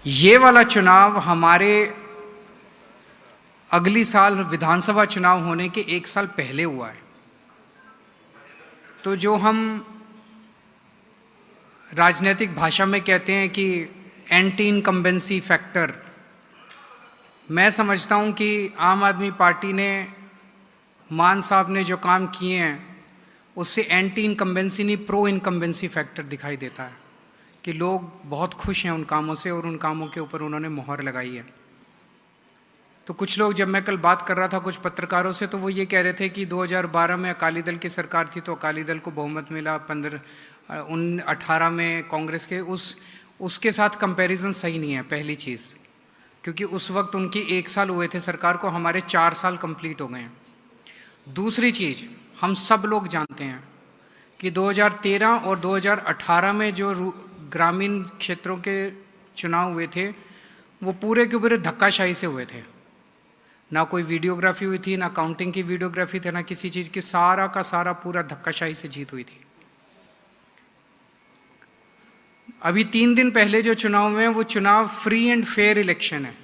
ये वाला चुनाव हमारे अगली साल विधानसभा चुनाव होने के एक साल पहले हुआ है। तो जो हम राजनीतिक भाषा में कहते हैं कि एंटी इनकम्बेंसी फैक्टर, मैं समझता हूं कि आम आदमी पार्टी ने, मान साहब ने जो काम किए हैं उससे एंटी इनकम्बेंसी नहीं, प्रो इनकम्बेंसी फैक्टर दिखाई देता है कि लोग बहुत खुश हैं उन कामों से और उन कामों के ऊपर उन्होंने मोहर लगाई है। तो कुछ लोग, जब मैं कल बात कर रहा था कुछ पत्रकारों से, तो वो ये कह रहे थे कि 2012 में अकाली दल की सरकार थी तो अकाली दल को बहुमत मिला, 18 में कांग्रेस के, उसके साथ कंपैरिजन सही नहीं है। पहली चीज़, क्योंकि उस वक्त उनकी 1 साल हुए थे सरकार को, हमारे 4 साल कंप्लीट हो गए हैं। दूसरी चीज़, हम सब लोग जानते हैं कि 2013 और 2018 में जो ग्रामीण क्षेत्रों के चुनाव हुए थे वो पूरे के पूरे धक्काशाही से हुए थे। ना कोई वीडियोग्राफी हुई थी, ना काउंटिंग की वीडियोग्राफी थी, ना किसी चीज़ की, सारा का सारा पूरा धक्काशाही से जीत हुई थी। अभी 3 दिन पहले जो चुनाव हुए हैं वो चुनाव फ्री एंड फेयर इलेक्शन है।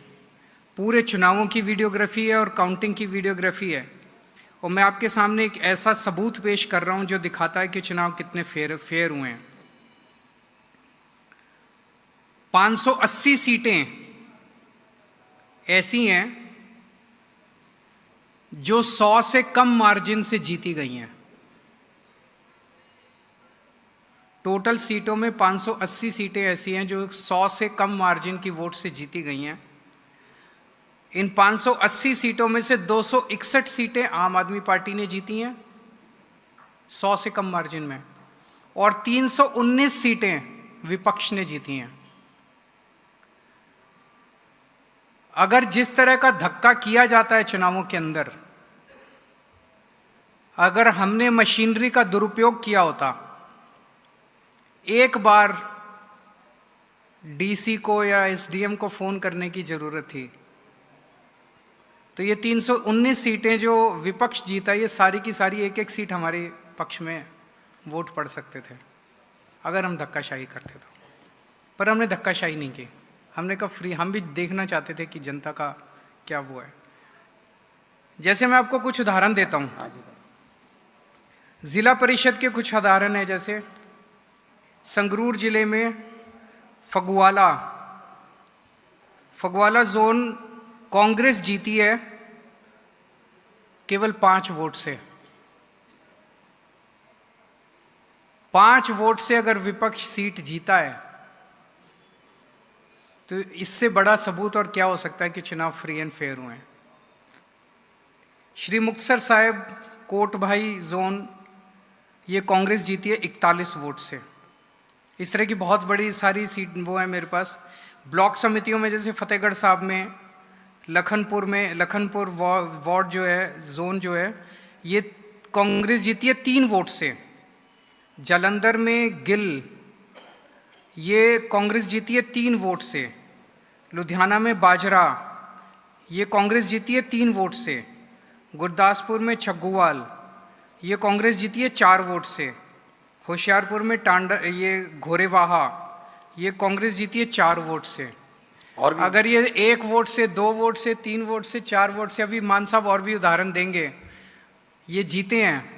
पूरे चुनावों की वीडियोग्राफी है और काउंटिंग की वीडियोग्राफी है। और मैं आपके सामने एक ऐसा सबूत पेश कर रहा हूं जो दिखाता है कि चुनाव कितने फेयर हुए हैं। 580 सीटें ऐसी हैं जो 100 से कम मार्जिन से जीती गई हैं। टोटल सीटों में 580 सीटें ऐसी हैं जो 100 से कम मार्जिन की वोट से जीती गई हैं। इन 580 सीटों में से 261 सीटें आम आदमी पार्टी ने जीती हैं 100 से कम मार्जिन में, और 319 सीटें विपक्ष ने जीती हैं। अगर जिस तरह का धक्का किया जाता है चुनावों के अंदर, अगर हमने मशीनरी का दुरुपयोग किया होता, एक बार डीसी को या एसडीएम को फोन करने की जरूरत थी, तो ये 319 सीटें जो विपक्ष जीता, ये सारी की सारी एक एक सीट हमारे पक्ष में वोट पड़ सकते थे अगर हम धक्काशाही करते तो। पर हमने धक्काशाही नहीं की, हमने कहा फ्री। हम भी देखना चाहते थे कि जनता का क्या वो है। जैसे मैं आपको कुछ उदाहरण देता हूं, जिला परिषद के कुछ उदाहरण है। जैसे संगरूर जिले में फगवाला जोन कांग्रेस जीती है केवल 5 वोट से। 5 वोट से अगर विपक्ष सीट जीता है तो इससे बड़ा सबूत और क्या हो सकता है कि चुनाव फ्री एंड फेयर हुए हैं। श्री मुक्तसर साहिब कोटभाई जोन, ये कांग्रेस जीती है 41 वोट से। इस तरह की बहुत बड़ी सारी सीट वो है मेरे पास। ब्लॉक समितियों में जैसे फतेहगढ़ साहब में, लखनपुर वार्ड जो है, जोन जो है, ये कांग्रेस जीती है 3 वोट से। जालंधर में गिल, ये कांग्रेस जीती है 3 वोट से। लुधियाना में बाजरा, ये कांग्रेस जीती है 3 वोट से। गुरदासपुर में छग्गुवाल, ये कांग्रेस जीती है 4 वोट से। होशियारपुर में ये घोरेवाहा, ये कांग्रेस जीती है 4 वोट से। और अगर ये 1 वोट से, 2 वोट से, 3 वोट से, 4 वोट से, अभी मान साहब और भी उदाहरण देंगे, ये जीते हैं,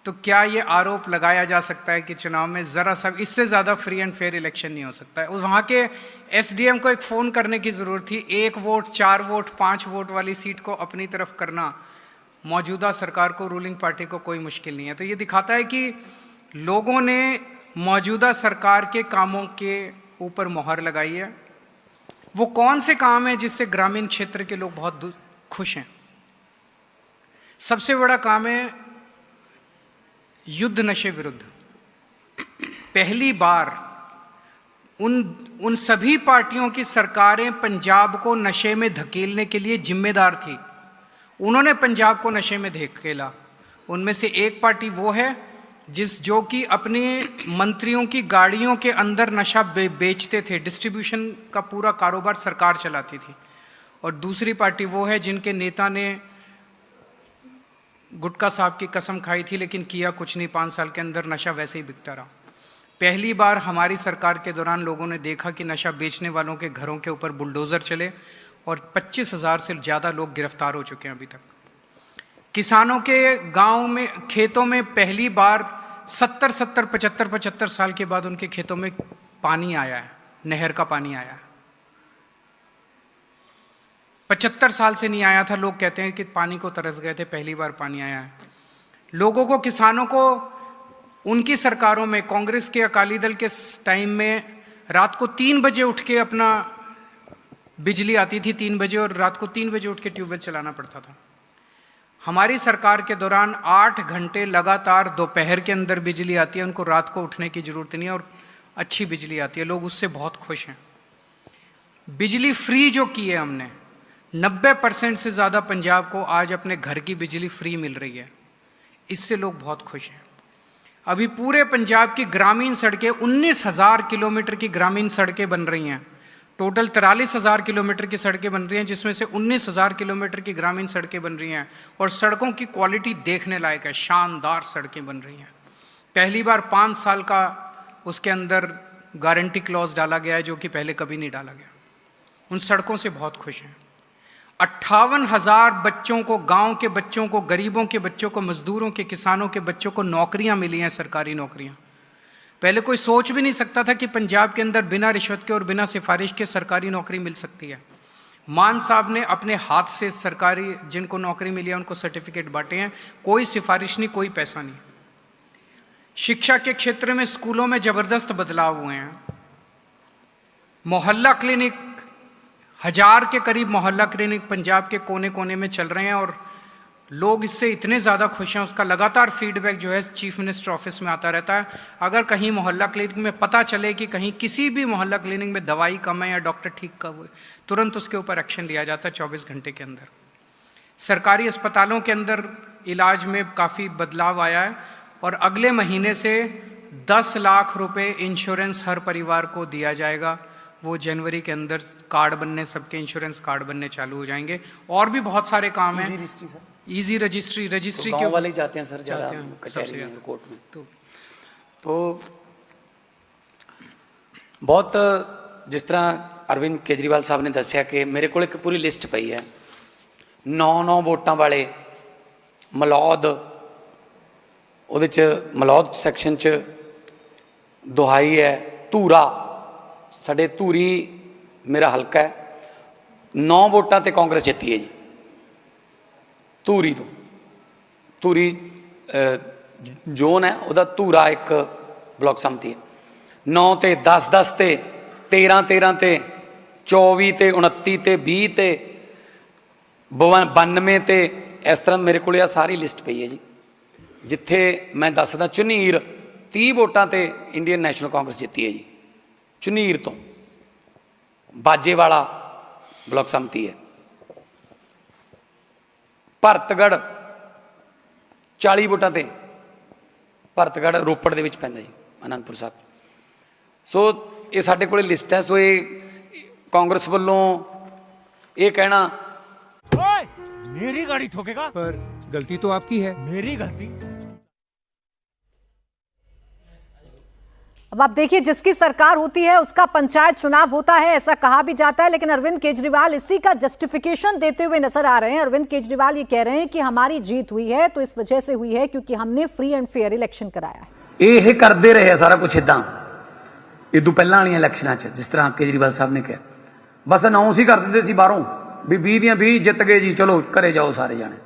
तो क्या ये आरोप लगाया जा सकता है कि चुनाव में जरा सा इससे ज़्यादा फ्री एंड फेयर इलेक्शन नहीं हो सकता है? वहाँ के एसडीएम को एक फ़ोन करने की ज़रूरत थी। 1 वोट, 4 वोट, 5 वोट वाली सीट को अपनी तरफ करना मौजूदा सरकार को, रूलिंग पार्टी को कोई मुश्किल नहीं है। तो ये दिखाता है कि लोगों ने मौजूदा सरकार के कामों के ऊपर मोहर लगाई है। वो कौन से काम है जिससे ग्रामीण क्षेत्र के लोग बहुत खुश हैं? सबसे बड़ा काम है युद्ध नशे विरुद्ध। पहली बार उन सभी पार्टियों की सरकारें पंजाब को नशे में धकेलने के लिए जिम्मेदार थी, उन्होंने पंजाब को नशे में धकेला। उनमें से एक पार्टी वो है जो कि अपने मंत्रियों की गाड़ियों के अंदर नशा बेचते थे, डिस्ट्रीब्यूशन का पूरा कारोबार सरकार चलाती थी। और दूसरी पार्टी वो है जिनके नेता ने गुटखा साहब की कसम खाई थी लेकिन किया कुछ नहीं, 5 साल के अंदर नशा वैसे ही बिकता रहा। पहली बार हमारी सरकार के दौरान लोगों ने देखा कि नशा बेचने वालों के घरों के ऊपर बुलडोज़र चले और 25,000 से ज़्यादा लोग गिरफ्तार हो चुके हैं अभी तक। किसानों के गांव में, खेतों में पहली बार 75 साल के बाद उनके खेतों में पानी आया है, नहर का पानी आया है। 75 साल से नहीं आया था। लोग कहते हैं कि पानी को तरस गए थे, पहली बार पानी आया है। लोगों को, किसानों को उनकी सरकारों में, कांग्रेस के, अकाली दल के टाइम में रात को 3 बजे उठ के अपना बिजली आती थी 3 बजे, और रात को 3 बजे उठ के ट्यूबवेल चलाना पड़ता था। हमारी सरकार के दौरान 8 घंटे लगातार दोपहर के अंदर बिजली आती है, उनको रात को उठने की ज़रूरत नहीं है और अच्छी बिजली आती है। लोग उससे बहुत खुश हैं। बिजली फ्री जो की है हमने, 90% से ज़्यादा पंजाब को आज अपने घर की बिजली फ्री मिल रही है, इससे लोग बहुत खुश हैं। अभी पूरे पंजाब की ग्रामीण सड़कें, 19,000 किलोमीटर की ग्रामीण सड़कें बन रही हैं। टोटल 43,000 किलोमीटर की सड़कें बन रही हैं, जिसमें से 19,000 किलोमीटर की ग्रामीण सड़कें बन रही हैं और सड़कों की क्वालिटी देखने लायक है, शानदार सड़कें बन रही हैं। पहली बार 5 साल का उसके अंदर गारंटी क्लॉज डाला गया है, जो कि पहले कभी नहीं डाला गया। उन सड़कों से बहुत खुश हैं। 58,000 बच्चों को, गांव के बच्चों को, गरीबों के बच्चों को, मजदूरों के, किसानों के बच्चों को नौकरियां मिली हैं, सरकारी नौकरियां। पहले कोई सोच भी नहीं सकता था कि पंजाब के अंदर बिना रिश्वत के और बिना सिफारिश के सरकारी नौकरी मिल सकती है। मान साहब ने अपने हाथ से सरकारी, जिनको नौकरी मिली है उनको सर्टिफिकेट बांटे हैं, कोई सिफारिश नहीं, कोई पैसा नहीं। शिक्षा के क्षेत्र में स्कूलों में जबरदस्त बदलाव हुए हैं। मोहल्ला क्लिनिक, 1000 के करीब मोहल्ला क्लिनिक पंजाब के कोने कोने में चल रहे हैं और लोग इससे इतने ज़्यादा खुश हैं। उसका लगातार फीडबैक जो है चीफ मिनिस्टर ऑफिस में आता रहता है। अगर कहीं मोहल्ला क्लिनिक में पता चले कि कहीं किसी भी मोहल्ला क्लिनिक में दवाई कम है या डॉक्टर ठीक कब हुए, तुरंत उसके ऊपर एक्शन लिया जाता है 24 घंटे के अंदर। सरकारी अस्पतालों के अंदर इलाज में काफ़ी बदलाव आया है और अगले महीने से 10 लाख रुपए इंश्योरेंस हर परिवार को दिया जाएगा। वो जनवरी के अंदर कार्ड बनने, सबके इंश्योरेंस कार्ड बनने चालू हो जाएंगे। और भी बहुत सारे काम हैं। इजी रजिस्ट्री तो के वाले जाते हैं सर, जाते हैं कचहरी में, कोर्ट में। तो बहुत, जिस तरह अरविंद केजरीवाल साहब ने दसिया कि मेरे को एक पूरी लिस्ट पई है 9 वोटां वाले मलौद, ਉਹਦੇ ਚ ਮਲੌਦ ਸੈਕਸ਼ਨ ਚ ਦੁਹਾਈ ਹੈ ਧੂਰਾ, ਸਾਡੇ ਧੂਰੀ ਮੇਰਾ ਹਲਕਾ ਹੈ, 9 ਵੋਟਾਂ ਤੇ ਕਾਂਗਰਸ ਜਿੱਤੀ ਹੈ ਜੀ। ਧੂਰੀ ਤੋਂ, ਧੂਰੀ ਜ਼ੋਨ ਹੈ ਉਹਦਾ, ਧੂਰਾ ਇੱਕ ਬਲਾਕ ਸੰਮਤੀ ਹੈ। 9 ਤੇ 10 ਤੇ 13 ਤੇ 24 ਤੇ 29 ਤੇ 20 ਤੇ 92 ਤੇ, ਇਸ ਤਰ੍ਹਾਂ ਮੇਰੇ ਕੋਲ ਇਹ ਸਾਰੀ ਲਿਸਟ ਪਈ ਹੈ ਜੀ। जिथे मैं दसदा ਝੁਨੀਰ 30 वोटां ते इंडियन नैशनल कांग्रेस जित्ती है जी। ਝੁਨੀਰ तो बाजेवाला ब्लॉक संमति है। भरतगढ़ 40 वोटां ते, भरतगढ़ रोपड़ दे विच पैंदा जी, आनंदपुर साहब। सो ये साडे कोले लिस्ट है। सो ये कांग्रेस वालों ये कहना मेरी गाड़ी ठोकेगा, पर गलती तो आपकी है। मेरी गलती। अब आप देखिए, जिसकी सरकार होती है उसका पंचायत चुनाव होता है, ऐसा कहा भी जाता है। लेकिन अरविंद केजरीवाल इसी का जस्टिफिकेशन देते हुए नजर आ रहे हैं। अरविंद केजरीवाल ये कह रहे हैं कि हमारी जीत हुई है तो इस वजह से हुई है क्योंकि हमने फ्री एंड फेयर इलेक्शन कराया है। ये करते रहे सारा कुछ इदा इदू पहला वाली इलेक्शनां च, जिस तरह केजरीवाल साहब ने कहा, बस अनाउंस ही कर देते सी बाहरों भी 20 ਦੀਆਂ 20 जित गए जी, चलो घरे जाओ सारे जाने।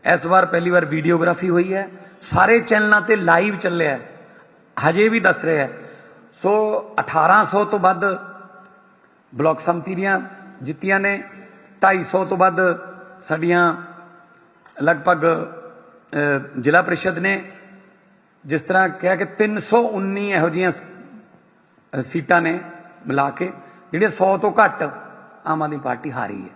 इस बार पहली बार वीडियोग्राफी हुई है, सारे चैनलों पर लाइव चलिया है, हजे भी दस रहे हैं। सो 1800 तो वध ब्लॉक संमति दियां जित्तियां ने, 250 तो वध साडियां लगभग जिला परिषद ने। जिस तरह कहा कि 319 इहो जिहियां सीटां ने मिला के, जिहड़े 100 तो घट आम आदमी पार्टी हारी है।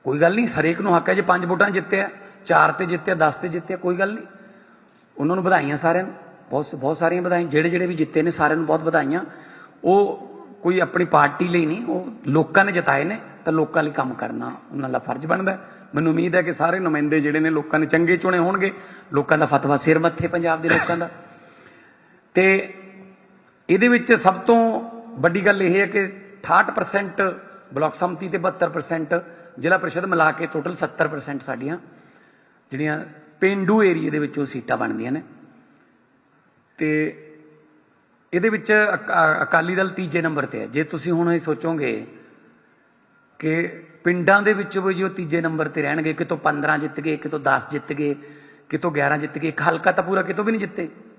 कोई गल नहीं, हरेक नूं हक है, जो 5 वोटां जित्ते, 4 ते जित्ते, 10 ते जित्ते, कोई गल नहीं। उन्होंने बधाइयां सारिਆਂ ਨੂੰ, बहुत सारिया बधाई, ਜਿਹੜੇ भी जिते ने सारे बहुत बधाइयां। वो कोई अपनी पार्टी ਲਈ नहीं, वो लोगों ने जिताए ने, तो लोगों ਲਈ काम करना उन्हों का फर्ज बनता है। मैनूं उम्मीद है कि सारे नुमाइंदे ਜਿਹੜੇ ਨੇ लोगों ने चंगे चुने होणगे, लोगों का फतवा सिर मत्थे पंजाब के लोगों का। ਤੇ ਇਹਦੇ ਵਿੱਚ ਸਭ ਤੋਂ ਵੱਡੀ ਗੱਲ ਇਹ ਹੈ ਕਿ 68% ਬਲਾਕ ਸੰਮਤੀ ਤੇ 72% ਜ਼ਿਲ੍ਹਾ ਪ੍ਰੀਸ਼ਦ ਮਿਲਾ ਕੇ ਟੋਟਲ 70% ਸਾਡੀਆਂ ਜਿਹੜੀਆਂ ਪੇਂਡੂ ਏਰੀਏ ਦੇ ਵਿੱਚੋਂ ਸੀਟਾਂ ਬਣਦੀਆਂ ਨੇ। ਤੇ ਇਹਦੇ ਵਿੱਚ ਅਕਾਲੀ ਦਲ ਤੀਜੇ ਨੰਬਰ ਤੇ ਹੈ। ਜੇ ਤੁਸੀਂ ਹੁਣ ਇਹ ਸੋਚੋਗੇ ਕਿ ਪਿੰਡਾਂ ਦੇ ਵਿੱਚ ਵੀ ਜੋ ਤੀਜੇ ਨੰਬਰ ਤੇ ਰਹਿਣਗੇ, ਕਿਤੋਂ 15 ਜਿੱਤ ਗਏ, ਕਿਤੋਂ 10 ਜਿੱਤ ਗਏ, ਕਿਤੋਂ 11 ਜਿੱਤ ਗਏ, ਇੱਕ ਹਲਕਾ ਤਾਂ ਪੂਰਾ ਕਿਤੋਂ ਵੀ ਨਹੀਂ ਜਿੱਤੇ।